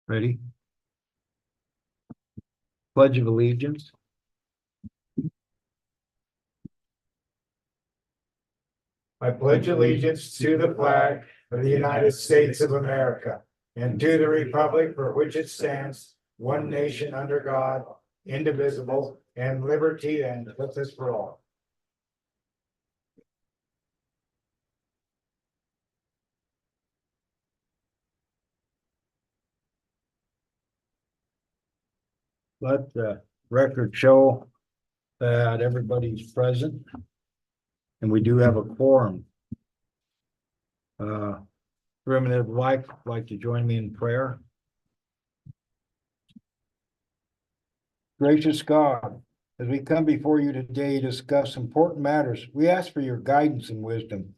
Ready? Pledge of Allegiance. I pledge allegiance to the flag of the United States of America and to the republic for which it stands, one nation under God, indivisible, and liberty and justice for all. Let the record show that everybody's present. And we do have a quorum. Primitive life, like to join me in prayer. Gracious God, as we come before you today to discuss important matters, we ask for your guidance and wisdom.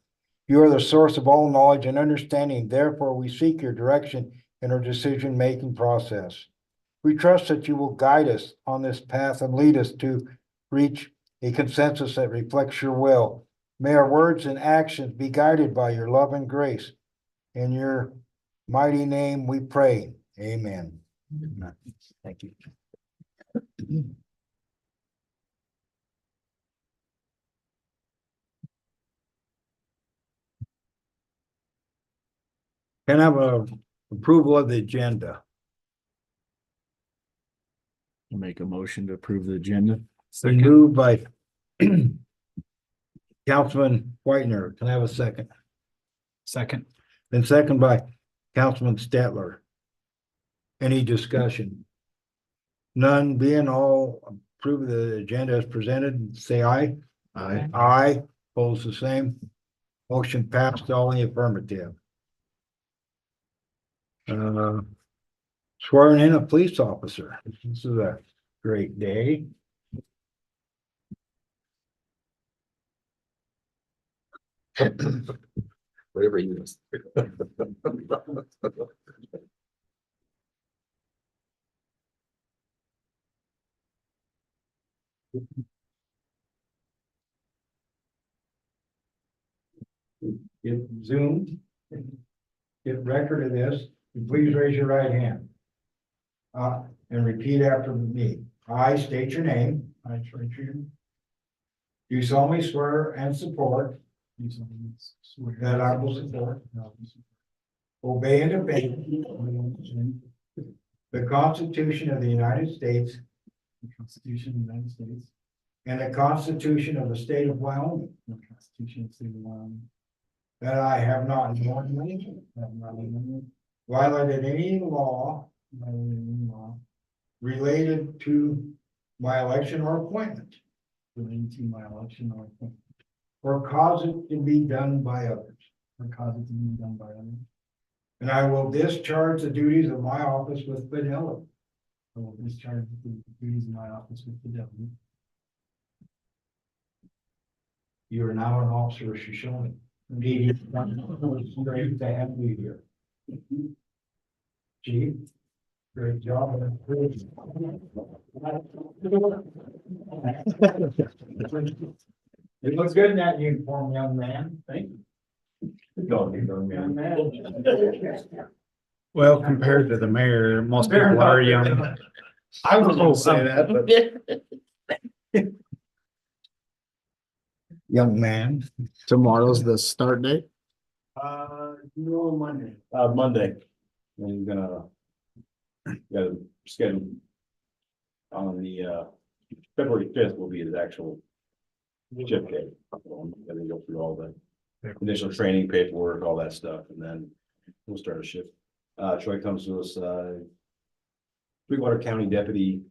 You are the source of all knowledge and understanding. Therefore, we seek your direction in our decision-making process. We trust that you will guide us on this path and lead us to reach a consensus that reflects your will. May our words and actions be guided by your love and grace. In your mighty name we pray. Amen. Thank you. Can I have a approval of the agenda? I'll make a motion to approve the agenda. Been moved by Councilman Whitener. Can I have a second? Second. Then second by Councilman Stetler. Any discussion? None being all approve of the agenda as presented, say aye. Aye. Aye, opposed the same. Motion passed, all in the affirmative. Swearing in a police officer. This is a great day. Whatever you use. Get zoomed. Get record of this. And please raise your right hand. And repeat after me. I state your name. I state your name. Do solemnly swear and support. That I will support. Obey and defend. The Constitution of the United States. The Constitution of the United States. And the Constitution of the State of Wyoming. And the Constitution of the State of Wyoming. That I have not knowingly violated any law related to my election or appointment, relating to my election or appointment, or cause it to be done by others. or cause it to be done by others. And I will discharge the duties of my office with fidelity. I will discharge the duties of my office with fidelity. You are now an officer of Shoshoni. Great to have you here. Chief, great job. It looks good in that uniform, young man. Thank you. Young man. Well, compared to the mayor, most people are young. I was gonna say that, but. Young man. Tomorrow's the start date. No, Monday. Monday. And gonna. Got a schedule. On the, February 5th will be his actual. Chip day. Gonna go through all the initial training paperwork, all that stuff, and then we'll start a shift. Troy comes to us, Sweetwater County Deputy,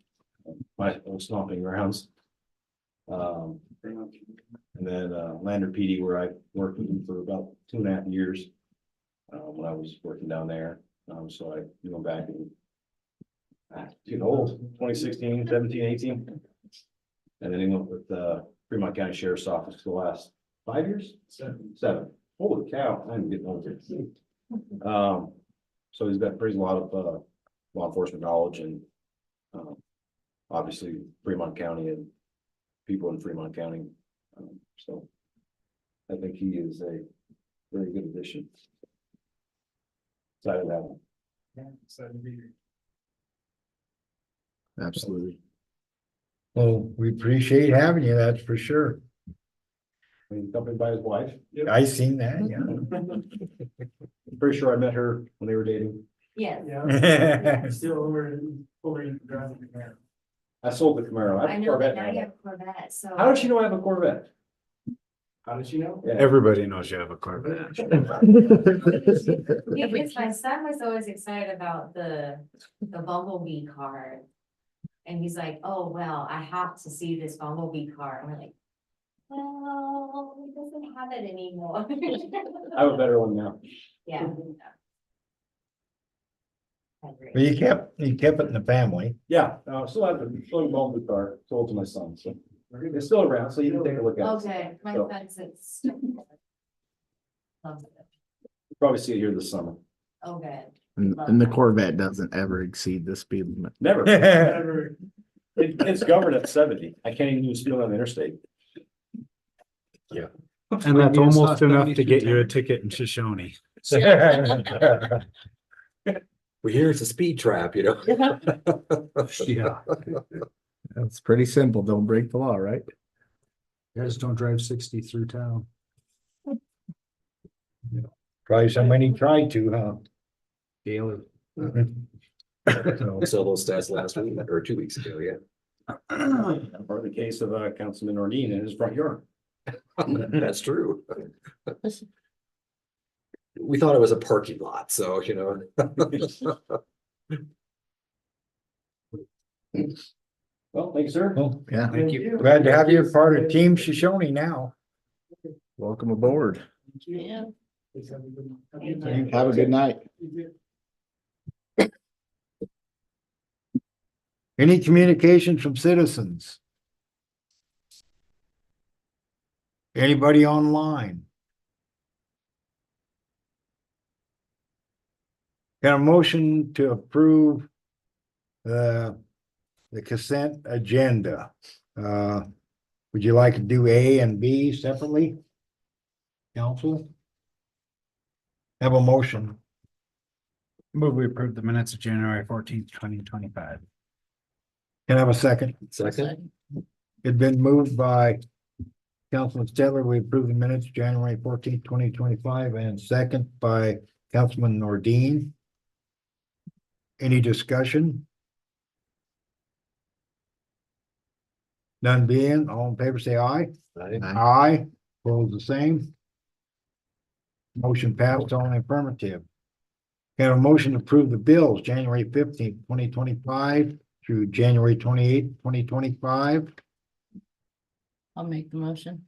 my old stomping grounds. And then, Lander PD, where I worked with him for about 2.5 years. When I was working down there, so I went back and. Getting old, 2016, 17, 18. And then he went with Fremont County Sheriff's Office for the last 5 years? Seven. Holy cow, I'm getting older. So he's brings a lot of law enforcement knowledge and obviously Fremont County and people in Fremont County. So I think he is a very good addition. Excited to have him. Yeah, excited to be here. Absolutely. Well, we appreciate having you, that's for sure. Accompanied by his wife. I seen that, yeah. I'm pretty sure I met her when they were dating. Yes, Yeah. Still over in driving the car. I sold the Camaro. I I have a know, but Corvette now you now. have a Corvette, so. How does she know I have a Corvette? How did you know? Yeah. Everybody knows you have a Corvette. Because my son was always excited about the Bumblebee car. And he's like, oh, well, I have to see this Bumblebee car. And we're like, well, he doesn't have it anymore. I have a better one now. Yeah. Well, you kept it in the family. Yeah, still have still involved with the car, sold to my son, so it's still around, so you can take a look at it. Okay, my So, son says. Loves it. you'll probably see it here this summer. Oh, good. And the Corvette doesn't ever exceed the speed limit. Never. Never. It's governed at 70. I can't even use speed on the interstate. And that's almost enough to get you a ticket in Shoshoni. We hear it's a speed trap, you know? Yeah. That's pretty simple. Don't break the law, right? Guys don't drive 60 through town. Probably somebody tried to, huh? Daily. We saw those stats last week or 2 weeks ago, yeah. Or the case of Councilman Ordine in his front yard. That's true. We thought it was a parking lot, so, you know. Well, thank you, sir. Well, Yeah. Thank you. glad to have you as part of Team Shoshoni now. Welcome aboard. Yeah. Have a good night. Any communications from citizens? Anybody online? Got a motion to approve the consent agenda. Would you like to do A and B separately? Council? Have a motion. Move we approve the minutes of January 14th, 2025. Can I have a second? Second, It's been moved by Councilman Stetler. We approve the minutes January 14th, 2025, and second by Councilman Nordine. Any discussion? None being, all in favor, say aye. Aye, opposed the same. Motion passed, all in affirmative. Got a motion to approve the bills, January 15th, 2025 through January 28th, 2025. I'll make the motion.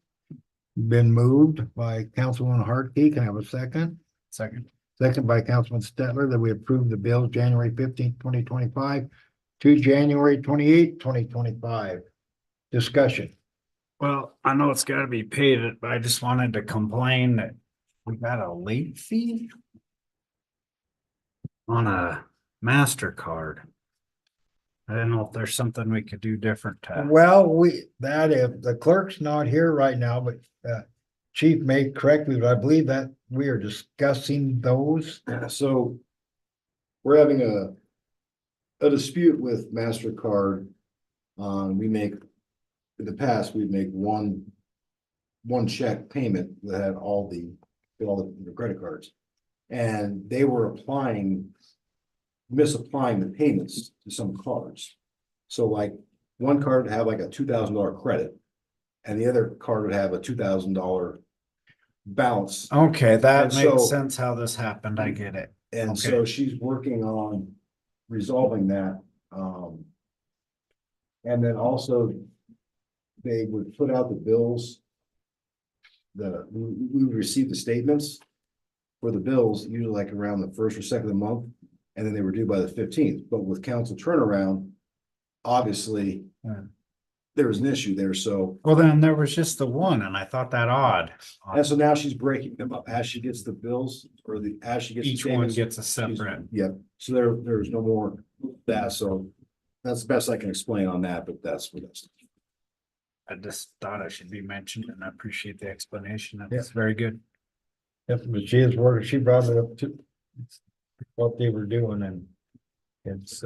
Been moved by Councilwoman Hartke. Can I have a second? Second. Second by Councilman Stetler that we approve the bills January 15th, 2025 to January 28th, 2025. Discussion. Well, I know it's gotta be paid, but I just wanted to complain that we got a late fee on a MasterCard. I don't know if there's something we could do different to. Well, if the clerk's not here right now, but Chief may correct me, but I believe that we are discussing those. So we're having a dispute with MasterCard. We make, in the past, we'd make one check payment that had all the credit cards. And they were misapplying the payments to some cards. So like one card would have like a $2,000 credit and the other card would have a $2,000 balance. Okay, that And so- makes sense how this happened. I get it. And so she's working on resolving that. And then also they would put out the bills. We would receive the statements for the bills, usually like around the first or second of the month. And then they were due by the 15th, but with council turnaround, obviously, Yeah. there was an issue there, so. Well, then there was just the one and I thought that odd. And so now she's breaking them up as she gets the bills or as she gets. the Each one statements, gets a she's- separate. Yeah, so there's no more that, so that's the best I can explain on that, but that's what that's. I just thought it should be mentioned and I appreciate the explanation. That's very good. Yep, but she is working, she brought it up to what they were doing and it's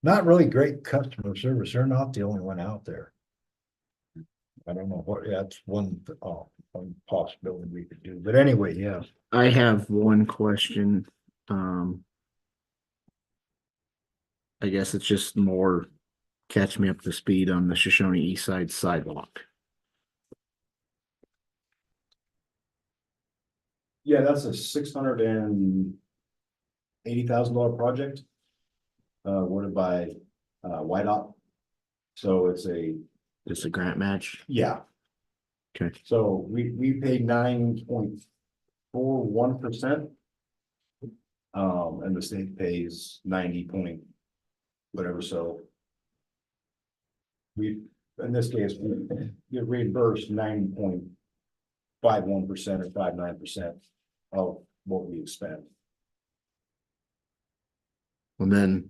not really great customer service. They're not the only one out there. I don't know what, that's one possibility we could do, but anyway, yeah. I have one question. I guess it's just more catch me up to speed on the Shoshone East Side sidewalk. Yeah, that's a $680,000 project. Awarded by, YDOT. So it's Just a grant match. yeah. Okay. So we paid 9.41%. And the state pays 90 point whatever, so. We, in this case, we get reimbursed 90.51% or 59% of what we spent. And then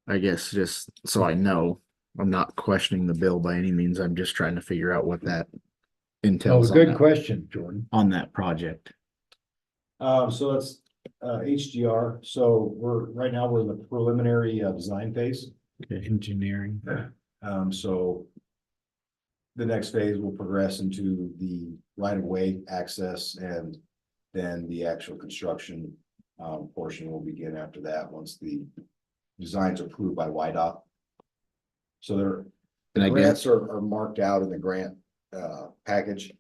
I guess just so I know, I'm not questioning the bill by any means. I'm just trying to figure out what that Oh, entails good question, Jordan. on that project. So that's HDR. So right now we're in the preliminary design phase. Okay, engineering. So the next phase will progress into the right of way access, and then the actual construction portion will begin after that, once the designs are approved by YDOT. So And I grants are marked out in the grant package.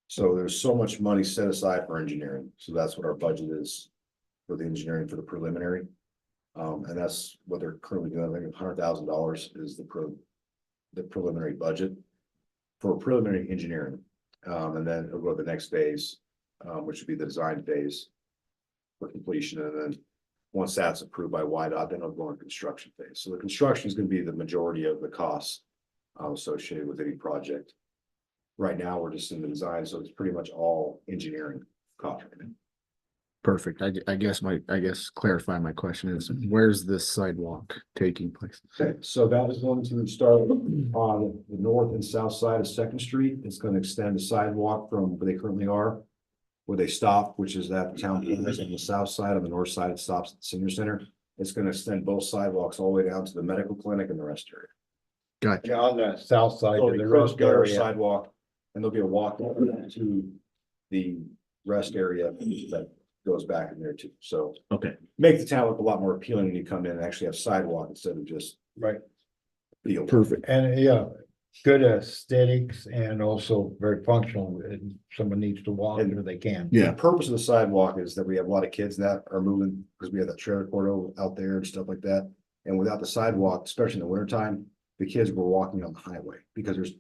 So there's so much money set aside for engineering. So that's what our budget is for the engineering for the preliminary. And that's what they're currently doing. I think $100,000 is the preliminary budget for preliminary engineering. And then it'll go to the next phase, which would be the design phase for completion. And then once that's approved by YDOT, then it'll go on construction phase. So the construction is going to be the majority of the costs associated with any project. Right now, we're just in the design, so it's pretty much all engineering cost right now. Perfect. I guess clarify my question is, where's this sidewalk taking place? Okay, so that is going to start on the north and south side of Second Street. It's going to extend the sidewalk from where they currently are, where they stop, which is at the town corners on the south side. On the north side, it stops at the senior center. It's going to extend both sidewalks all the way down to the medical clinic and the rest area. Gotcha. Yeah, on the south side So of the the rest gutter area. sidewalk, and there'll be a walk to the rest area that goes back in there too. So Okay. make the town look a lot more appealing when you come in and actually have sidewalk instead of just Right. field. Perfect. And yeah, good aesthetics and also very functional. And someone needs to walk there, they can. Yeah. The purpose of the sidewalk is that we have a lot of kids that are moving because we have that trailer court out there and stuff like that. And without the sidewalk, especially in the wintertime, the kids were walking on the highway because there's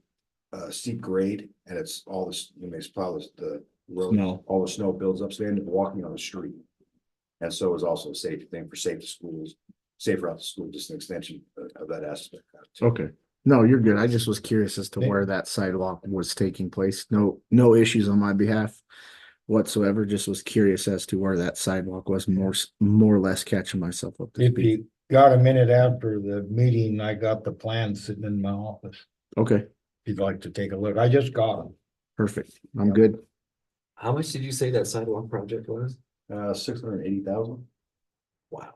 a steep grade and it's all this, it's probably the road, No. all the snow builds up, so they end up walking on the street. And so it's also a safety thing for safe schools, safer out the school, just an extension of that aspect. Okay. No, you're good. I just was curious as to where that sidewalk was taking place. No issues on my behalf whatsoever. Just was curious as to where that sidewalk was, more or less catching myself up to If speed. you got a minute after the meeting, I got the plan sitting in my office. Okay, If you'd like to take a look, I just got them. perfect. I'm good. How much did you say that sidewalk project was? 680,000. Wow.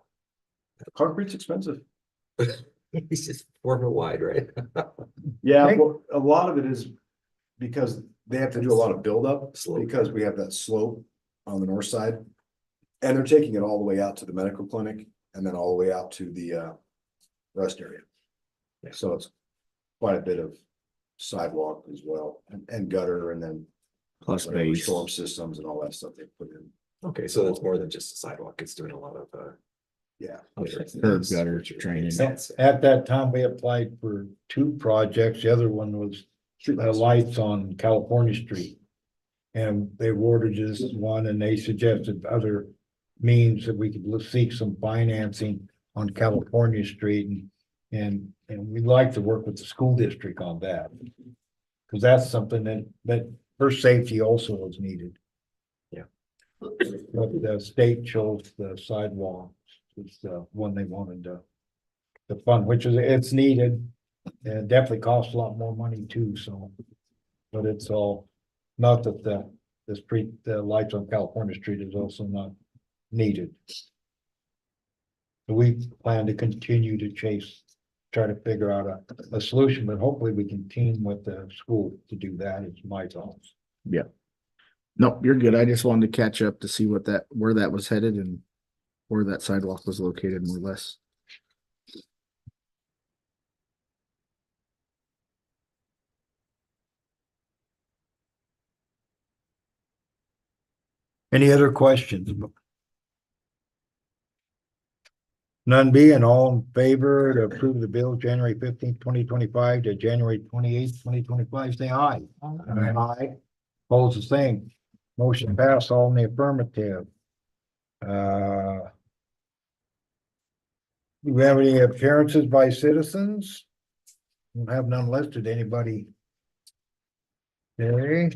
Concrete's expensive. It's just 4 foot wide, right? Yeah, Think- well, a lot of it is because they have to do a lot of buildup, Slope. because we have that slope on the north side. And they're taking it all the way out to the medical clinic and then all the way out to the rest area. Yeah. So it's quite a bit of sidewalk as well, and gutter, and then Plus whatever base. storm systems and all that stuff they put in. Okay, so that's more than just a sidewalk. It's doing a lot of Yeah. Curb gutter training. At that time, we applied for 2 projects. The other one was lights on California Street. And they awarded us one, and they suggested other means that we could seek some financing on California Street. And we'd like to work with the school district on that. Cause that's something that for safety also is needed. Yeah. But the state chose the sidewalk, is the one they wanted to fund, which is, it's needed. And it definitely costs a lot more money too, so. But it's all, not that the lights on California Street is also not needed. We plan to continue to try to figure out a solution, but hopefully we can team with the school to do that. It's my thoughts. Nope, you're good. I just wanted to catch up to see where that was headed and where that sidewalk was located more or less. Any other questions? None being all in favor to approve the bill January 15th, 2025 to January 28th, 2025, say aye. Aye. Opposed the same. Motion passed, all in the affirmative. Do we have any appearances by citizens? Don't have none listed. Anybody? Okay.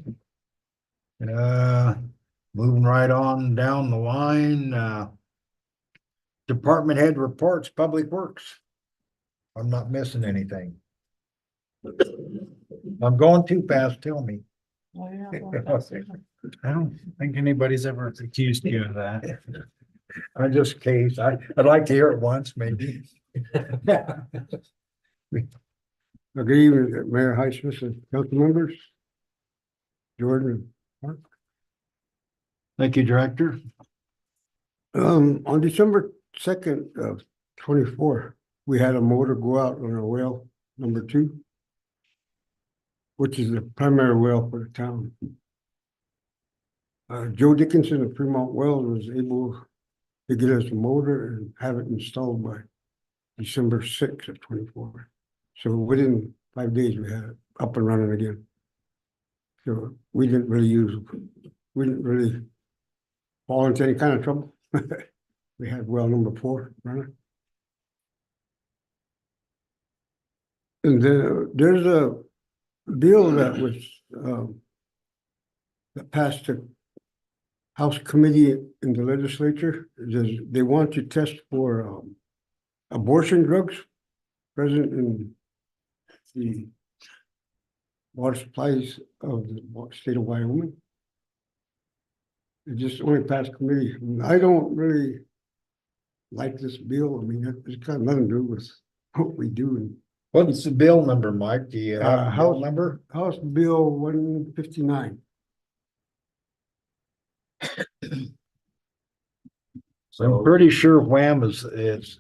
Moving right on down the line, department head reports, Public Works. I'm not missing anything. I'm going too fast, tell me. I don't think anybody's ever accused you of that. I just case, I'd like to hear it once, maybe. Good evening, Mayor Highsmith and council members. Jordan. Mark. Thank you, Director. On December 2nd of 24, we had a motor go out on our well number 2, which is the primary well for the town. Joe Dickinson of Fremont Wells was able to get us a motor and have it installed by December 6th of 24. So within 5 days, we had it up and running again. So we didn't really fall into any kind of trouble. We had well number 4 running. And then there's a bill that was that passed the House committee in the legislature. They want to test for abortion drugs present in the water supplies of the state of Wyoming. It just only passed committee. I don't really like this bill. I mean, it's got nothing to do with what we do. What's the bill number, Mike? Do you have a bill House- number? House Bill 159. I'm pretty sure Wham is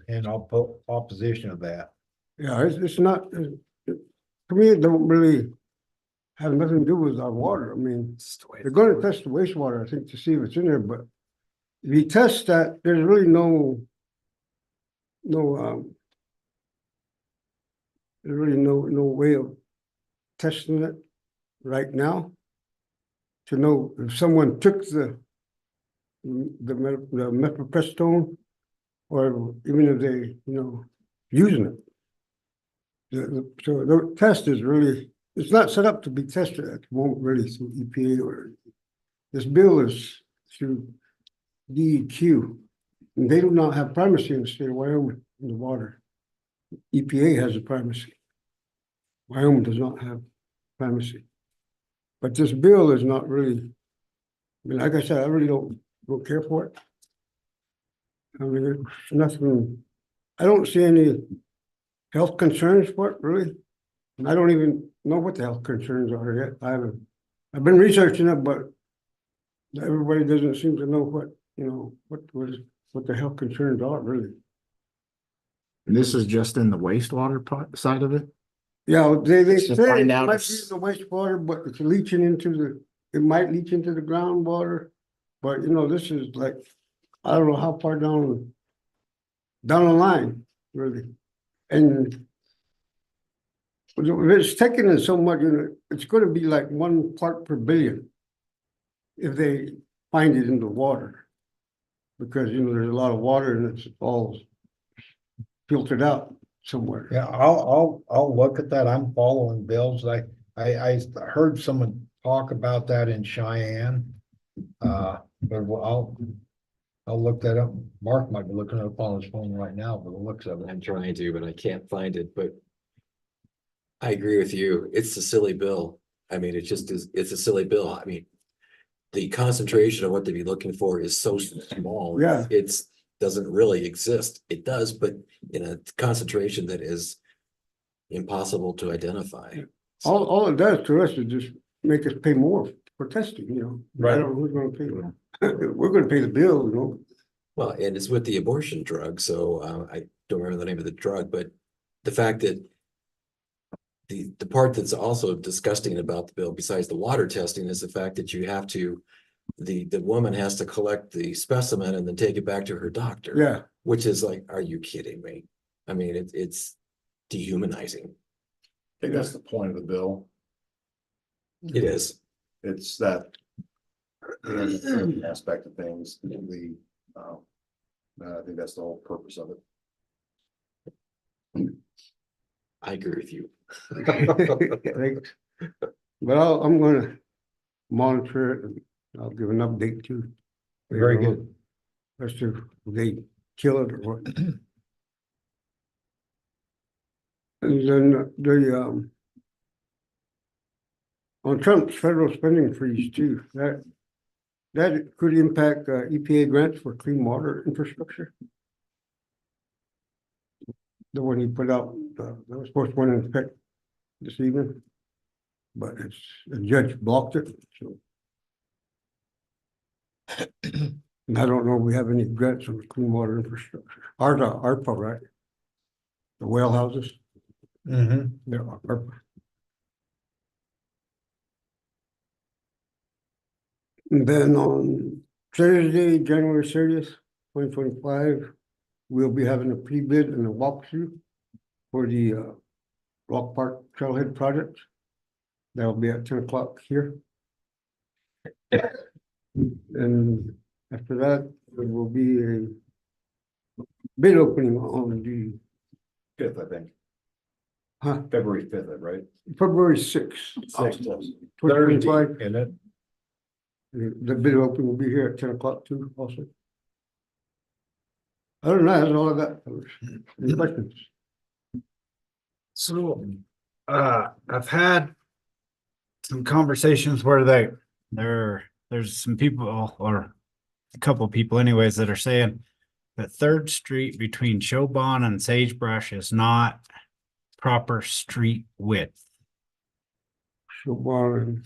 in opposition of that. Yeah, it's not, to me, it don't really have nothing to do with our water. I mean, they're gonna test the wastewater, I think, to see if it's in there, but if you test that, there's really no there's really no way of testing it right now to know if someone took the methylprestone, or even if they, using it. So the test is really, it's not set up to be tested at the moment, really, through EPA or this bill is through DEQ. And they do not have primacy in the state of Wyoming in the water. EPA has a primacy. Wyoming does not have primacy. But this bill is not really, I mean, like I said, I really don't care for it. I mean, it's nothing, I don't see any health concerns for it, really. And I don't even know what the health concerns are yet. I've been researching it, but everybody doesn't seem to know what the health concerns are, really. And this is just in the wastewater side of it? Yeah, they Just to say it find might out be if- the wastewater, but it's leaching it might leach into the groundwater. But this is like, I don't know how far down the line, really. And if it's taking in so much, it's gonna be like 1 part per billion if they find it in the water. Because, there's a lot of water and it's all filtered out somewhere. Yeah, I'll look at that. I'm following bills. I heard someone talk about that in Cheyenne. But I'll look that up. Mark might be looking it up on his phone right now, but the looks of it. I'm trying to, but I can't find it, but I agree with you. It's a silly bill. I mean, it just is, it's a silly bill. I mean, the concentration of what they'd be looking for is so small. Yeah. It's doesn't really exist. It does, but in a concentration that is impossible to identify. All it does to us is just make us pay more for testing, you know. I don't know who's gonna pay. We're gonna pay the bill, you know. Well, and it's with the abortion drug, so I don't remember the name of the drug, but the fact that the part that's also disgusting about the bill, besides the water testing, is the fact that you have to, the woman has to collect the specimen and then take it back to her doctor. Yeah, Which is like, are you kidding me? I mean, it's dehumanizing. I think that's the point of the bill. It is. It's that aspect of things, I think that's the whole purpose of it. I agree with you. Thanks. But I'm gonna monitor it and I'll give an update too. Very later good. on, as to if they kill it or what. And then on Trump's federal spending freeze too, that could impact EPA grants for clean water infrastructure. The one he put out, that was supposed to go and inspect this evening. But the judge blocked it, so. And I don't know if we have any grants on the clean water infrastructure. ARPA, right? The well houses, Mm-hmm. they're ARPA. And then on Thursday, January 30th, 2025, we'll be having a pre-bid and a walkthrough for the Rock Park Trailhead project. That'll be at 10 o'clock here. And after that, there will be a bid opening on the 5th, I think. Huh? February 5th, right? February 6th. 2025. Isn't it? The bid opening will be here at 10 o'clock too, also. Other than that, that's all I got. Any questions? So, I've had some conversations where there's some people, or a couple of people anyways, that are saying that Third Street between Showbon and Sagebrush is not proper street width, Showbar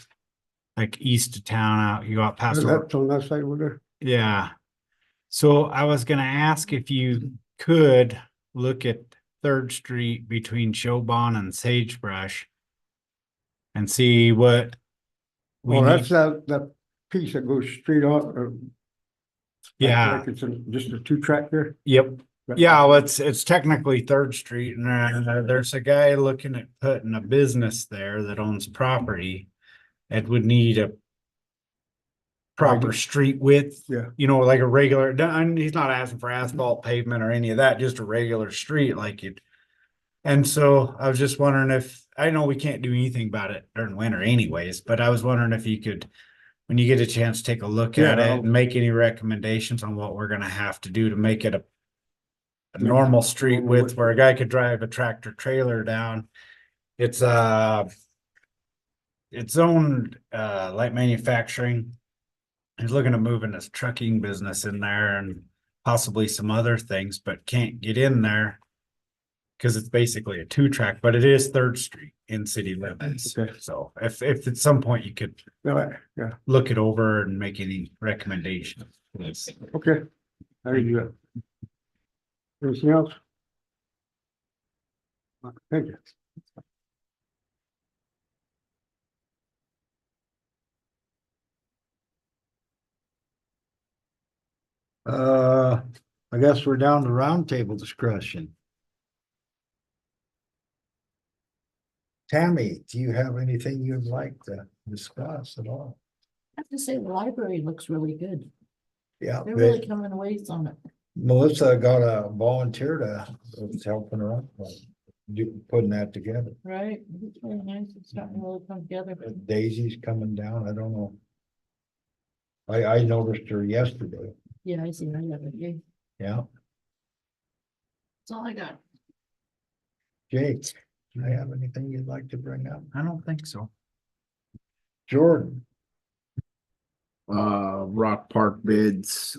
like east of town out, you got past. and that's on that side over there. Yeah. So I was gonna ask if you could look at Third Street between Showbon and Sagebrush and see what we Oh, that's need. that piece that goes straight off. Yeah, Like it's just a two-track there. yep. Yeah, well, it's technically Third Street, and there's a guy looking at putting a business there that owns property. It would need a proper street width. Yeah. You know, like a regular, and he's not asking for asphalt pavement or any of that, just a regular street like it. And so I was just wondering if, I know we can't do anything about it during winter anyways, but I was wondering if you could, when you get a chance, take a look at Yeah, it and make any recommendations on what we're gonna have to do to make it a normal street normal width width. where a guy could drive a tractor trailer down. It's owned light manufacturing. He's looking to move in his trucking business in there and possibly some other things, but can't get in there because it's basically a two-track, but it is Third Street in city limits. Okay. So if at some point you could Yeah, look it over and make any recommendations. okay. I can do that. Anything else? Thank you. I guess we're down to roundtable discussion. Tammy, do you have anything you'd like to discuss at all? I have to say, the library looks really good. Yeah, They're really coming a ways on it. Melissa got a volunteer was helping her out, putting that together. Right? It's really nice. It's starting to really come together. Daisy's coming down, I don't know. I noticed her yesterday, Yeah, I see. I got it. Yeah, yeah. that's all I got. Jake, do you have anything you'd like to bring up? I don't think so. Jordan, Rock Park bids,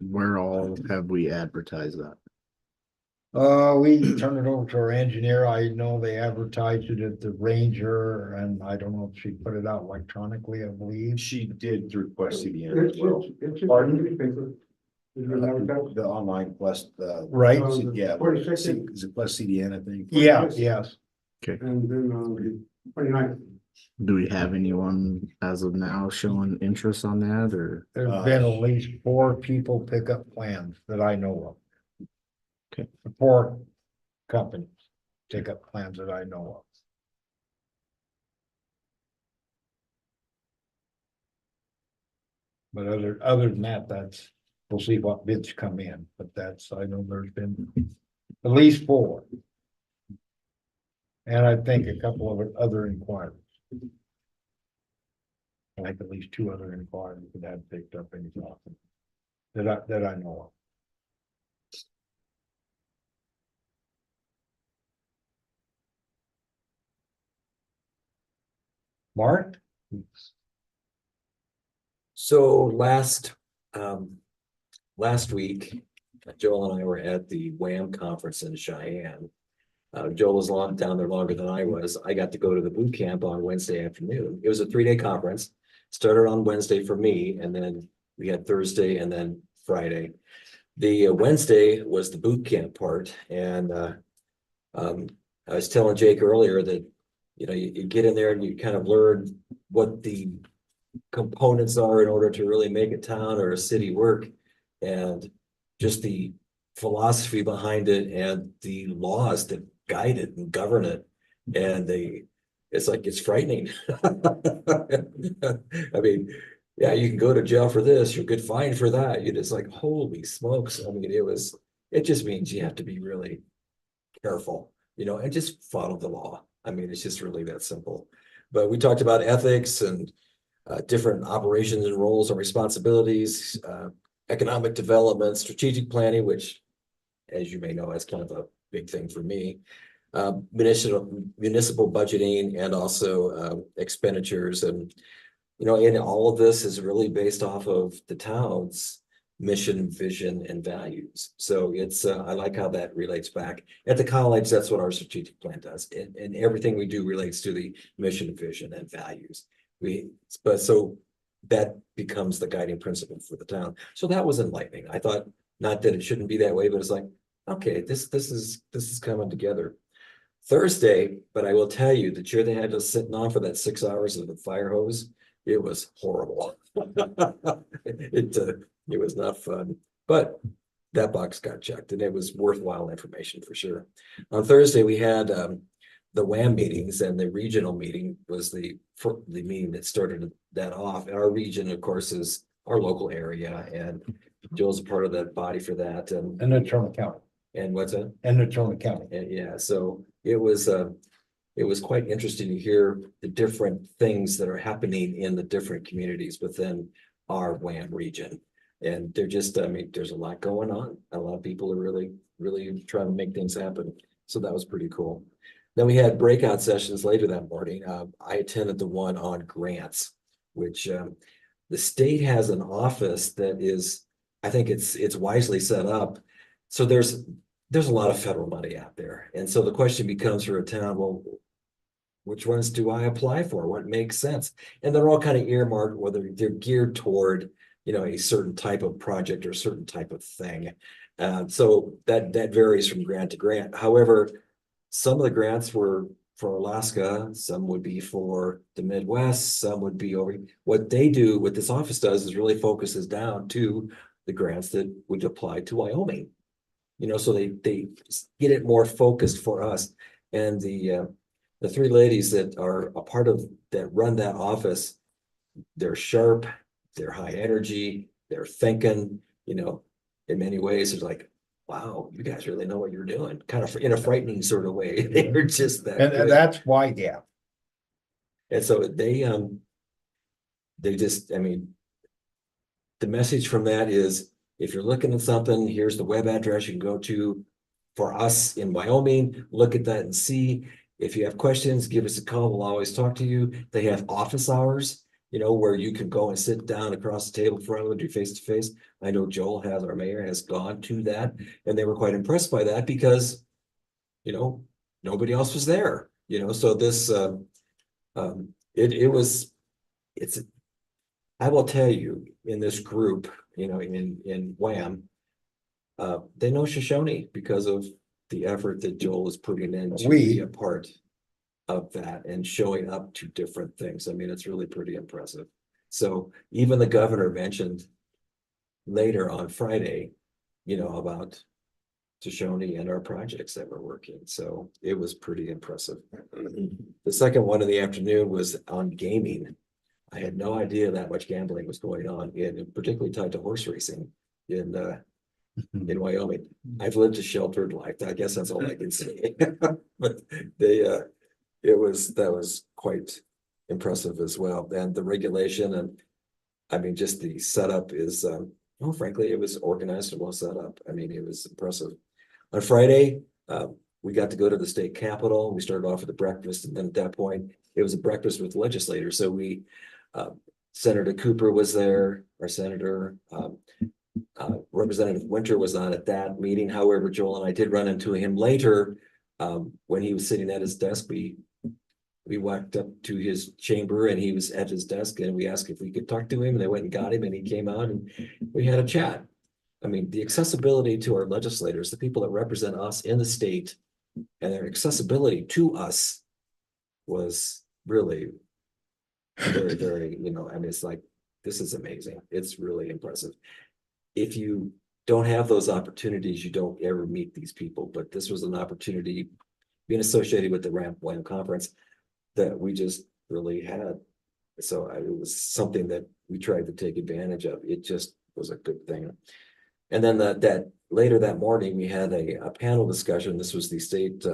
Where all have we advertised that? We turned it over to our engineer. I know they advertised it at the Ranger, and I don't know if she put it out electronically, I believe. She did through Quest CDN as well. It's Pardon? newspaper. Is it advertised? The online Quest, Right? yeah, 22nd. is it Quest CDN, I think? Yeah, yes. And then on the 29th. Do we have anyone as of now showing interest on that or? There's been at least 4 people pick up plans that I know of. Okay. 4 companies pick up plans that I know of. But other than that, we'll see what bids come in, but I know there's been at least 4. And I think a couple of other inquiries. Like at least 2 other inquiries that had picked up anything that I know of. Mark? So last week, Joel and I were at the WAM conference in Cheyenne. Joel was down there longer than I was. I got to go to the boot camp on Wednesday afternoon. It was a 3-day conference. Started on Wednesday for me, and then we had Thursday and then Friday. The Wednesday was the boot camp part, and I was telling Jake earlier that you get in there and you kind of learn what the components are in order to really make a town or a city work, and just the philosophy behind it and the laws that guide it and govern it. And it's frightening. I mean, yeah, you can go to jail for this, you'll get fined for that. You're just like, holy smokes. I mean, it just means you have to be really careful, and just follow the law. I mean, it's just really that simple. But we talked about ethics and different operations and roles and responsibilities, economic development, strategic planning, which, as you may know, is kind of a big thing for me. Municipal budgeting, and also expenditures, and and all of this is really based off of the town's mission, vision, and values. So I like how that relates back. At the college, that's what our strategic plan does, and everything we do relates to the mission, vision, and values. So that becomes the guiding principle for the town. So that was enlightening. I thought, not that it shouldn't be that way, but it's like, okay, this is coming together. Thursday, but I will tell you, the chair they had us sitting on for that 6 hours of the fire hose, it was horrible. It was not fun, but that box got checked, and it was worthwhile information for sure. On Thursday, we had the WAM meetings, and the regional meeting was the meeting that started that off. And our region, of course, is our local area, and Joel's a part of that body for that. And the Trumbull County. And what's that? And the Trumbull County. And yeah, so it was quite interesting to hear the different things that are happening in the different communities within our WAM region. And there's a lot going on. A lot of people are really, really trying to make things happen. So that was pretty cool. Then we had breakout sessions later that morning. I attended the one on grants, which the state has an office that is, I think it's wisely set up. So there's a lot of federal money out there. And so the question becomes for a town, well, which ones do I apply for? What makes sense? And they're all kind of earmarked, whether they're geared toward, a certain type of project or a certain type of thing. So that varies from grant to grant. However, some of the grants were for Alaska, some would be for the Midwest, some would be over. What this office does is really focuses down to the grants that would apply to Wyoming. So they get it more focused for us. And the 3 ladies that are a part of that run that office, they're sharp, they're high energy, they're thinking, in many ways, it's like, wow, you guys really know what you're doing, kind of in a frightening sort of way. They're just that And good. that's why, yeah. And so they just, the message from that is, if you're looking at something, here's the web address you can go to for us in Wyoming. Look at that and see. If you have questions, give us a call. We'll always talk to you. They have office hours. you know, where you can go and sit down across the table from them and do face to face. I know Joel has, our mayor has gone to that, and they were quite impressed by that because, you know, nobody else was there, you know, so this, it was, it's, I will tell you, in this group, you know, in Wham, they know Shoshoni because of the effort that Joel is putting in to be a part of that and showing up to different things. I mean, it's really pretty impressive. So even the governor mentioned later on Friday, you know, about Shoshoni and our projects that we're working. So it was pretty impressive. The second one in the afternoon was on gaming. I had no idea that much gambling was going on, and particularly tied to horse racing in Wyoming. I've lived a sheltered life. I guess that's all I can say. But that was quite impressive as well. And the regulation, and I mean, just the setup is, well, frankly, it was organized and well set up. I mean, it was impressive. On Friday, we got to go to the state capitol. We started off with a breakfast, and then at that point, it was a breakfast with legislators. So Senator Cooper was there, our senator. Representative Winter was not at that meeting. However, Joel and I did run into him later. When he was sitting at his desk, we walked up to his chamber and he was at his desk, and we asked if we could talk to him, and they went and got him, and he came out and we had a chat. I mean, the accessibility to our legislators, the people that represent us in the state, and their accessibility to us was really very, very, you know, I mean, it's like, this is amazing. It's really impressive. If you don't have those opportunities, you don't ever meet these people, but this was an opportunity, being associated with the Wham conference, that we just really had. So it was something that we tried to take advantage of. It just was a good thing. And then that later that morning, we had a panel discussion. This was the state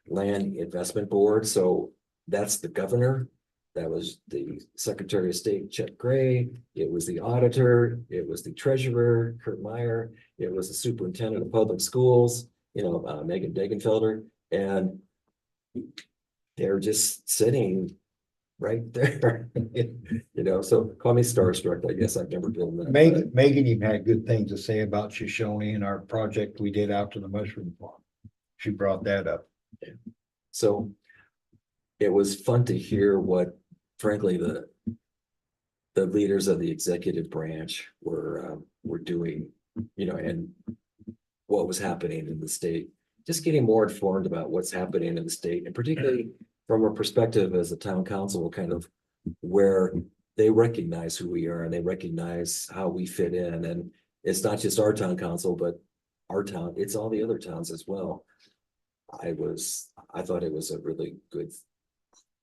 land investment board. So that's the governor. That was the Secretary of State, Chet Gray. It was the auditor. It was the treasurer, Kurt Meyer. It was the superintendent of public schools, you know, Megan Degenfelder. And they're just sitting right there, you know, so call me starstruck. I guess I've never been that. Megan even had good things to say about Shoshoni and our project we did out to the mushroom farm. She brought that up. So it was fun to hear what, frankly, the leaders of the executive branch were doing, you know, and what was happening in the state. Just getting more informed about what's happening in the state, and particularly from a perspective as a town council, kind of where they recognize who we are and they recognize how we fit in. And it's not just our town council, but our town, it's all the other towns as well. I thought it was a really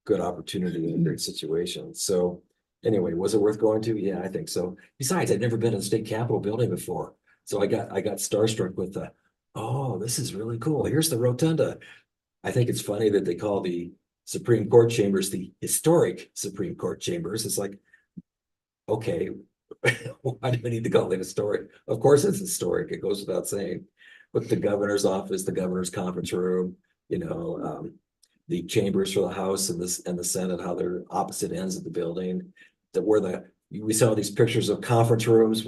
good opportunity and a great situation. So anyway, was it worth going to? Yeah, I think so. Besides, I'd never been in the state capitol building before. So I got starstruck with oh, this is really cool. Here's the rotunda. I think it's funny that they call the Supreme Court chambers the historic Supreme Court chambers. It's like, okay, why do we need to call it historic? Of course it's historic. It goes without saying. With the governor's office, the governor's conference room, you know, the chambers for the House and the Senate, how they're opposite ends of the building. We saw these pictures of conference rooms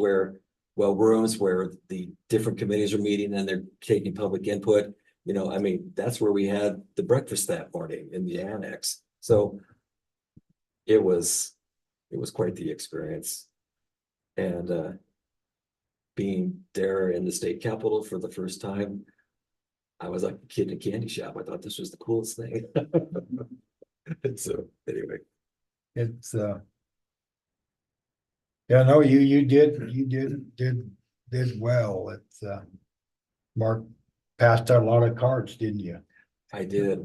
rooms where the different committees are meeting and they're taking public input. You know, I mean, that's where we had the breakfast that morning in the annex. So it was quite the experience. And being there in the state capitol for the first time, I was like a kid in a candy shop. I thought this was the coolest thing. So anyway. It's yeah, no, you did well. It's Mark passed out a lot of cards, didn't you? I did.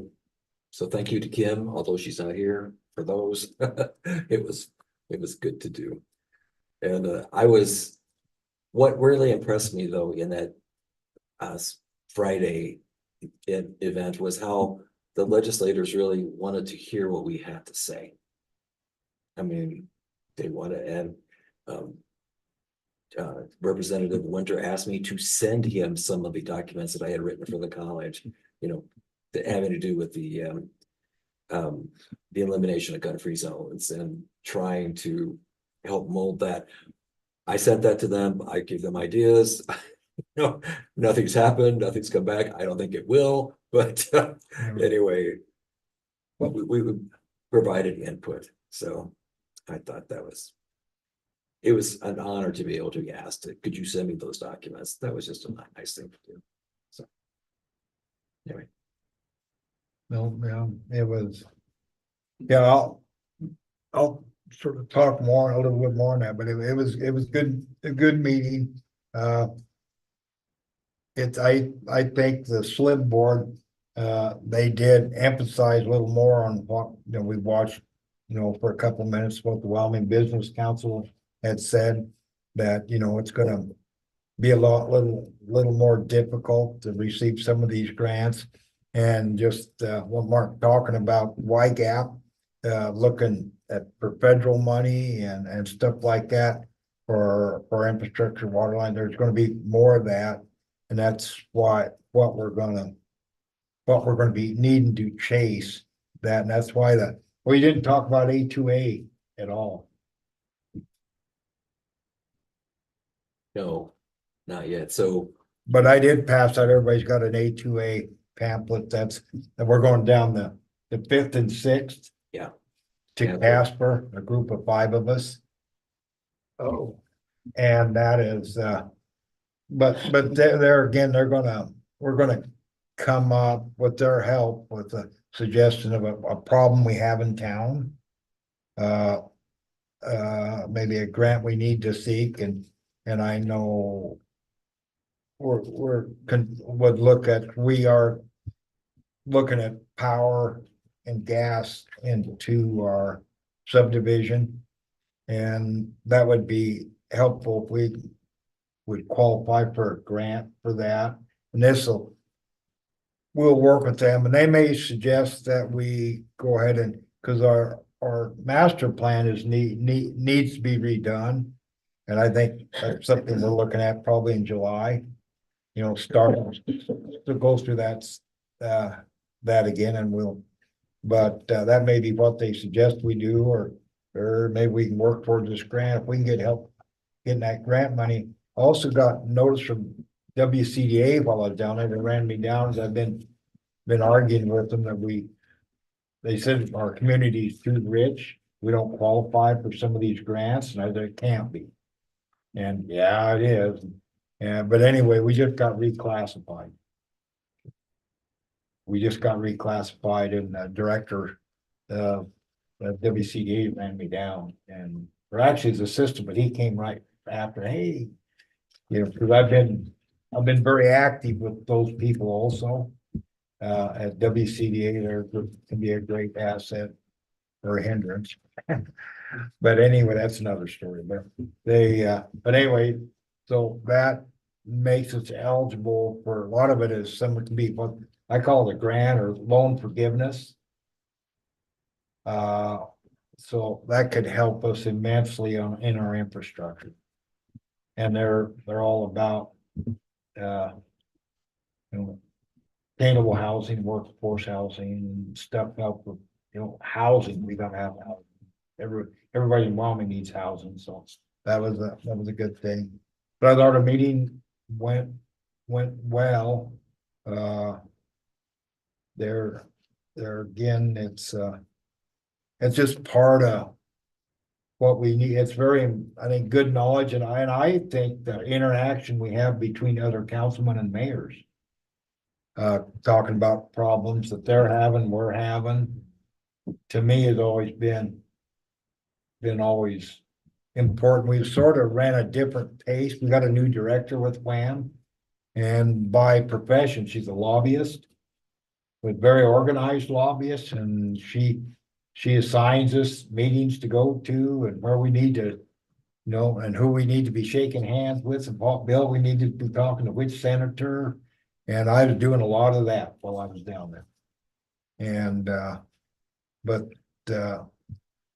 So thank you to Kim, although she's not here for those. It was good to do. And what really impressed me though in that Friday event was how the legislators really wanted to hear what we had to say. I mean, they wanted, and Representative Winter asked me to send him some of the documents that I had written for the college, you know, that having to do with the the elimination of gun-free zones and trying to help mold that. I sent that to them. I gave them ideas. No, nothing's happened. Nothing's come back. I don't think it will, but anyway, we provided input. So I thought it was an honor to be able to be asked, could you send me those documents? That was just a nice thing to do. So anyway. No, yeah, it was. Yeah, I'll sort of talk more, a little bit more on that, but it was good, a good meeting. I think the SLIM board, they did emphasize a little more on what, we watched, for a couple minutes, what the Wyoming Business Council had said, that, it's gonna be little more difficult to receive some of these grants. And just, what Mark talking about, Y-Gap, looking for federal money and stuff like that for infrastructure, water line, there's gonna be more of that. And that's what we're gonna be needing to chase that. And that's why we didn't talk about A2A at all. No, not yet. So But I did pass out, everybody's got an A2A pamphlet, and we're going down the 5th and 6th. Yeah. To Yeah. Casper, a group of 5 of us. Oh, And that is, but there again, we're gonna come up with their help with a suggestion of a problem we have in town. Maybe a grant we need to seek, and I know we are looking at power and gas into our subdivision. And that would be helpful if we would qualify for a grant for that. And we'll work with them, and they may suggest that we go ahead and, because our master plan needs to be redone. And I think that's something we're looking at probably in July, start to go through that again, and but that may be what they suggest we do, or maybe we can work towards this grant, if we can get help getting that grant money. I also got notice from WCDA while I was down there. They ran me down, as I've been arguing with them, that they said our community is too rich. We don't qualify for some of these grants, and I said it can't be. And yeah, it is. But anyway, we just got reclassified. And the director of WCDA ran me down, or actually his assistant, but he came right after. Hey, because I've been very active with those people also. At WCDA, there can be a great asset or a hindrance. But anyway, that's another story. But anyway, so that makes us eligible for, a lot of it is someone can be what I call the grant or loan forgiveness. So that could help us immensely in our infrastructure. And they're all about, attainable housing, workforce housing, and stuff, help with, housing. We gotta have housing. Everybody in Wyoming needs housing, so that was a good thing. But I thought the meeting went well. There again, it's just part of what we need. It's very, I think, good knowledge, and I think the interaction we have between other councilmen and mayors, talking about problems that they're having, we're having, to me has always been always important. We've sort of ran a different pace. We got a new director with WHAM, and by profession, she's a lobbyist, with very organized lobbyist, and she assigns us meetings to go to, and where we need to, and who we need to be shaking hands with, and what bill we need to be talking to which senator. And I was doing a lot of that while I was down there. And but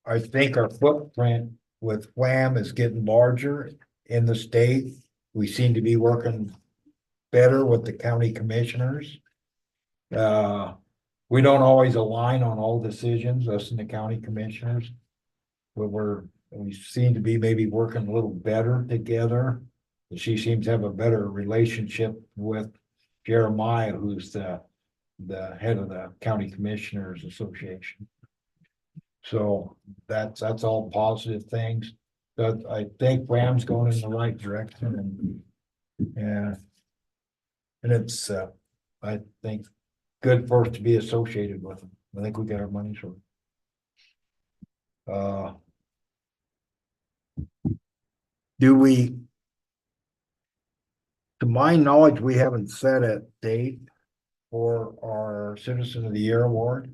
I think our footprint with WHAM is getting larger in the state. We seem to be working better with the county commissioners. we don't always align on all decisions, us and the county commissioners. But we seem to be maybe working a little better together. She seems to have a better relationship with Jeremiah, who's the head of the County Commissioners Association. So that's all positive things. But I think Graham's going in the right direction and, yeah. And it's, I think, good for us to be associated with them. I think we got our money's worth. Do we? To my knowledge, we haven't set a date for our Citizen of the Year award.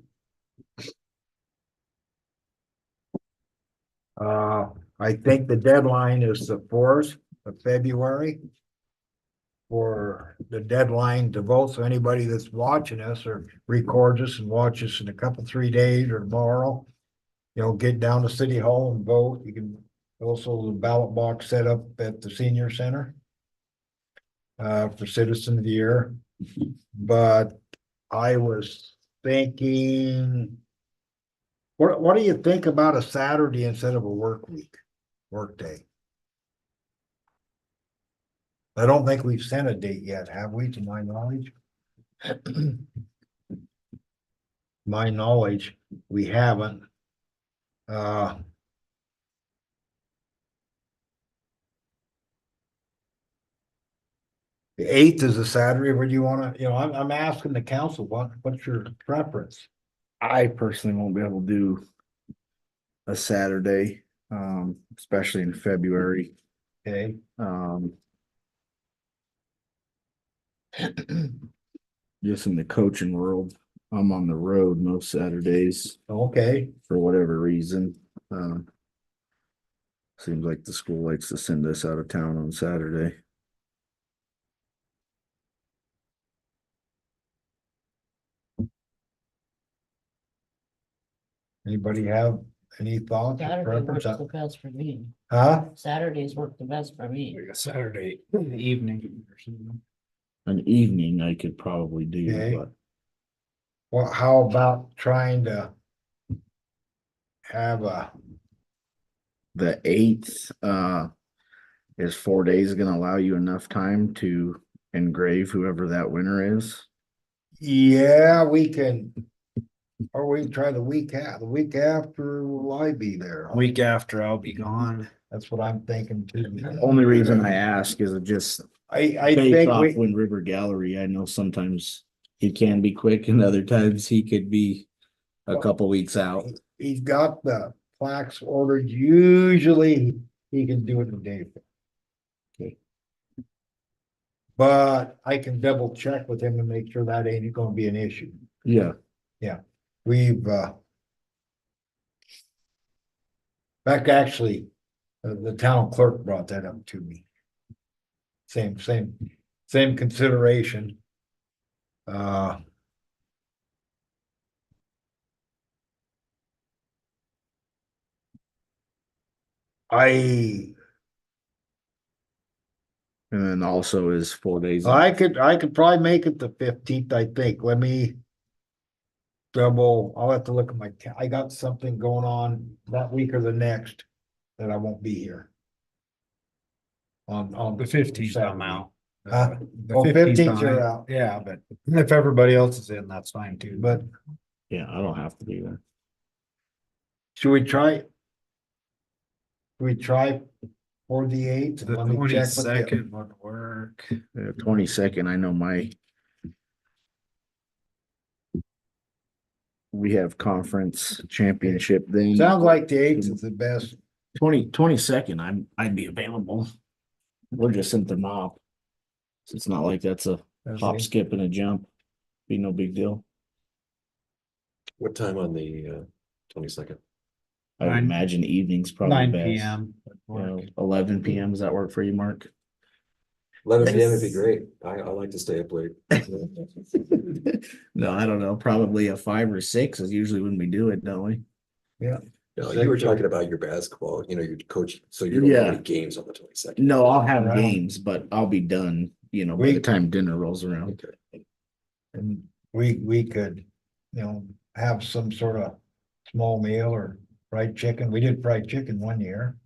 I think the deadline is the 4th of February. For the deadline to vote, so anybody that's watching us or records us and watches in a couple, 3 days or tomorrow. Get down to City Hall and vote. You can also the ballot box set up at the senior center. For Citizen of the Year. But I was thinking. What do you think about a Saturday instead of a work day? I don't think we've sent a date yet, have we, to my knowledge? My knowledge, we haven't. The 8th is a Saturday. Where do you wanna, I'm asking the council, what's your preference? I personally won't be able to do a Saturday, especially in February. Okay, Just in the coaching world, I'm on the road most Saturdays okay, for whatever reason. Seems like the school likes to send us out of town on Saturday. anybody have any thoughts or Saturday works preference? the best for me. Huh? Saturdays work the best for me. Like a Saturday in the evening or something. An evening I could probably do, Okay. but Well, how about trying to have the 8th, is 4 days gonna allow you enough time to engrave whoever that winner is? yeah, we can. Or we can try the week after will I be there? Week after I'll be gone. That's what I'm thinking too. Only reason I ask is it just I based think off Wind River Gallery. I know sometimes he can be quick and other times he could be a couple weeks out. he's got the plaques ordered. Usually he can do it in a day. Okay. But I can double check with him to make sure that ain't gonna be an issue. Yeah. We've back actually, the town clerk brought that up to me. Same consideration. I And then also is 4 days. I could probably make it the 15th, I think. Let me I'll have to look at I got something going on that week or the next that I won't be here. On The 15th I'm Saturday. out. Oh, 15th you're out. Yeah, but if everybody else is in, that's fine too. But Yeah, I don't have to be there. should we try? For the 8th? The Let me check with them. 22nd would work. 22nd, I know we have conference championship then. Sounds like the 8th is the best. 22nd, I'd be available. We're just in the knob. So it's not like that's a hop, skip, and a jump. Be no big deal. What time on the 22nd? I would 9 imagine evenings probably 9 best. PM. would work. 11 PM. Does that work for you, Mark? 11 PM would be great. I like to stay up late. No, I don't know. Probably a 5 or 6 is usually when we do it, don't we? No, you were talking about your basketball, your coach, so you don't have any games on the 22nd. No, I'll have Around. games, but I'll be done, by the time dinner rolls around. Okay. And we could have some sort of small meal or fried chicken. We did fried chicken one year.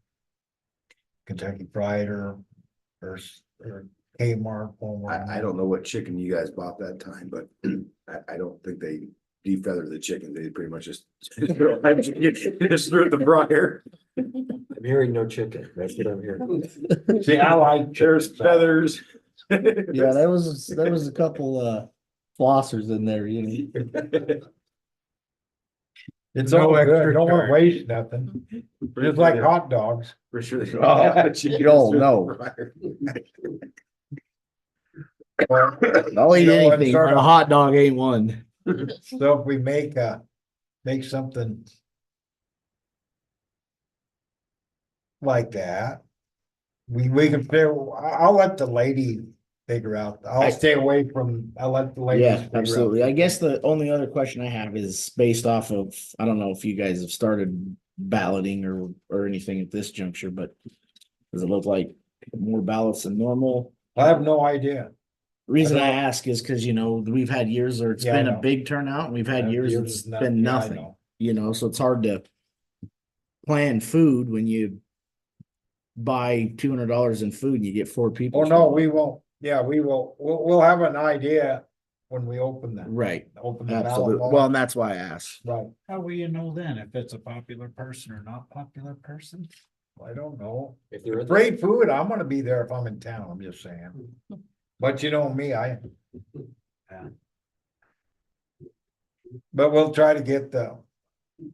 Kentucky Fried or Kmart. I don't know what chicken you guys bought that time, but I don't think they defeather the chicken. They pretty much just just threw the briar. I'm hearing no chicken. That's what I'm hearing. See, I like There's feathers. Yeah, there was a couple flossers in there, you know. It's No all extra good. Don't want charge. to waste nothing. Just like hot dogs. For sure. they- Oh, Joel, no. I'll eat You know, and anything, sort but a of- hot dog ain't one. So if we make something like that, we can figure, I'll let the lady figure out. I'll stay away from, I'll let the ladies. Yeah, figure out. absolutely. I guess the only other question I have is based off of, I don't know if you guys have started balloting or anything at this juncture, but does it look like more ballots than normal? I have no idea. Reason I I don't- ask is because, we've had years where it's Yeah, I been a know. big turnout and we've had years Yours it's is not- been yeah, I nothing, know. so it's hard to plan food when you buy $200 in food and you get 4 people. Oh, no, we won't. Yeah, we will. We'll have an idea when we open the Right, open the ballot absolutely. box. Well, and that's why I asked. Right. How will you know then if it's a popular person or not popular person? I don't know. If they're Free food, I'm gonna be there if I'm in town, I'm just saying. But you know me, but we'll try to get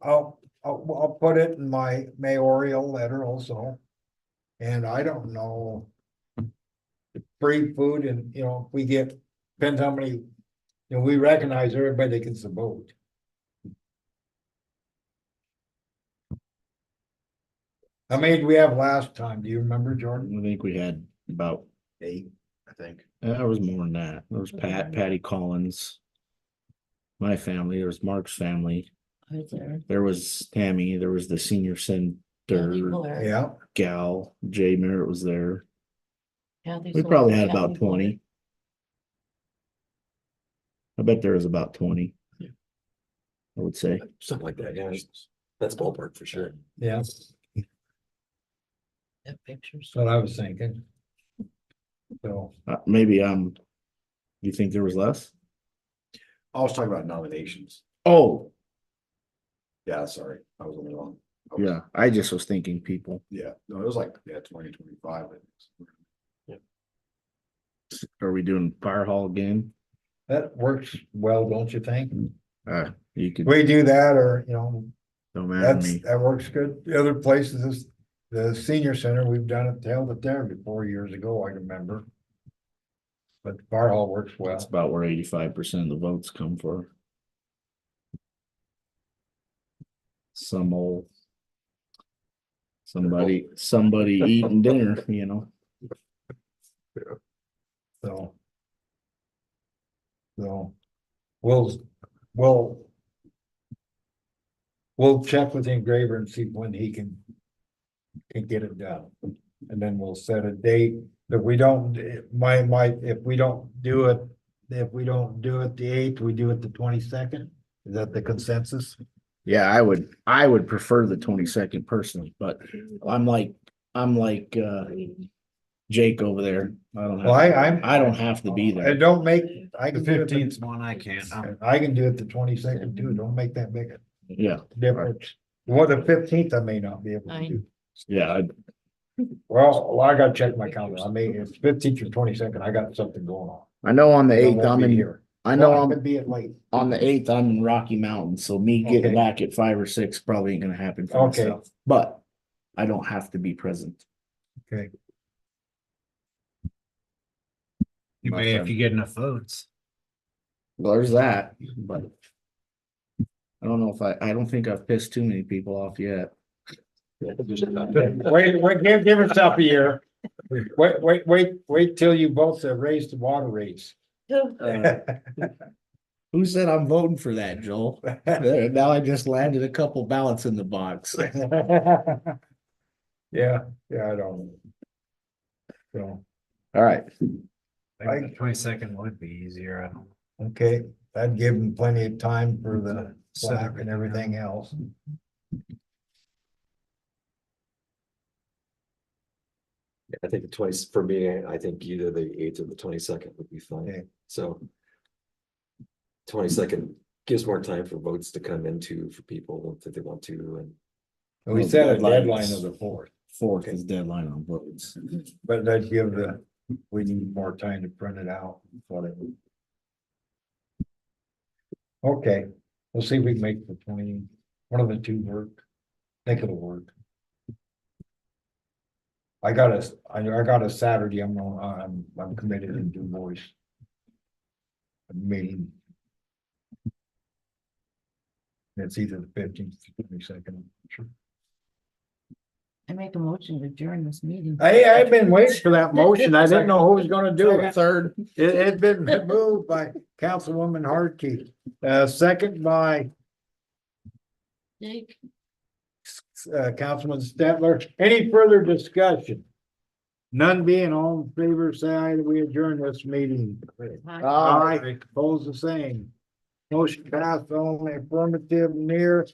I'll put it in my mayoral letter also. And I don't know. Free food and, we get, depends how many, we recognize everybody that gets the vote. How many did we have last time? Do you remember, Jordan? I think we had about 8, I think. There was more than that. There was Patty Collins. My family, there was Mark's family. I was there. There was Tammy, there was the senior center Kathy Fuller. Yeah, gal, Jay Merritt was there. Kathy We Fuller, probably had Kathy about Fuller. 20. I bet there was about 20. Yeah. I would say. Something like that, yeah. That's ballpark for sure. yeah, Have pictures. that's what I was thinking. So, Maybe you think there was less? I was talking about nominations. Oh, Yeah, sorry, I was only wrong. yeah. I just was thinking people. Yeah, no, it was like, 2025. Are we doing fire hall again? that works well, don't you think? You could We do that or, don't matter to me. that works good. The other places, the senior center, we've done it, held it there before years ago, I remember. But the fire hall works That's well. about where 85% of the votes come for. Somebody eating dinner, So. We'll check with the engraver and see when he can get it done. And then we'll set a date. If we don't, if we don't do it the 8th, we do it the 22nd. Is that the consensus? Yeah, I would prefer the 22nd personally, but I'm like Jake over there. Well, I don't have to be I there. don't make, I can do it. 15th one, I can't. I can do it the 22nd too. Don't make that big a Yeah, difference. Well, the 15th, I may not be able to do. yeah. Well, I gotta check my calendar. I may, it's 15th or 22nd. I got something going on. I know on the I 8th, won't I'm be in here. I know Well, I I'm could be at late. on the 8th, I'm in Rocky Mountain, so me getting Okay. back at 5 or 6 probably ain't gonna happen for Okay. myself. But I don't have to be present. Okay. You may if you get enough votes. Well, there's that, but I don't know if I don't think I've pissed too many people off yet. Wait, give yourself a year. Wait till you both raise the water rates. Who said I'm voting for that, Joel? There, now I just landed a couple ballots in the box. Yeah, I don't. So, All right. I think the 22nd would be easier. I don't. okay, That'd give them plenty of time for the slack and everything else. I think the 20th for me, I think either the 8th or the 22nd would be Okay. fine. So 22nd gives more time for votes to come into for people if they want to, and We Well, set a deadline deadline is- of the 4th, Fourth is deadline on votes. but that'd give we need more time to print it out. Whatever. Okay, we'll see if we can make the 20, one of the two work. Think it'll work. I got a Saturday, I'm committed to Du Bois. Meeting. It's either the 15th or 22nd. I make a motion to adjourn this meeting. I've been waiting for that motion. I didn't know who was gonna do it. Third. It's been moved by Councilwoman Hartke, second by Jake? Councilman Stetler. Any further discussion? None being all in favor, say aye, that we adjourn this meeting. Aye, opposed the same. Motion passed, only affirmative near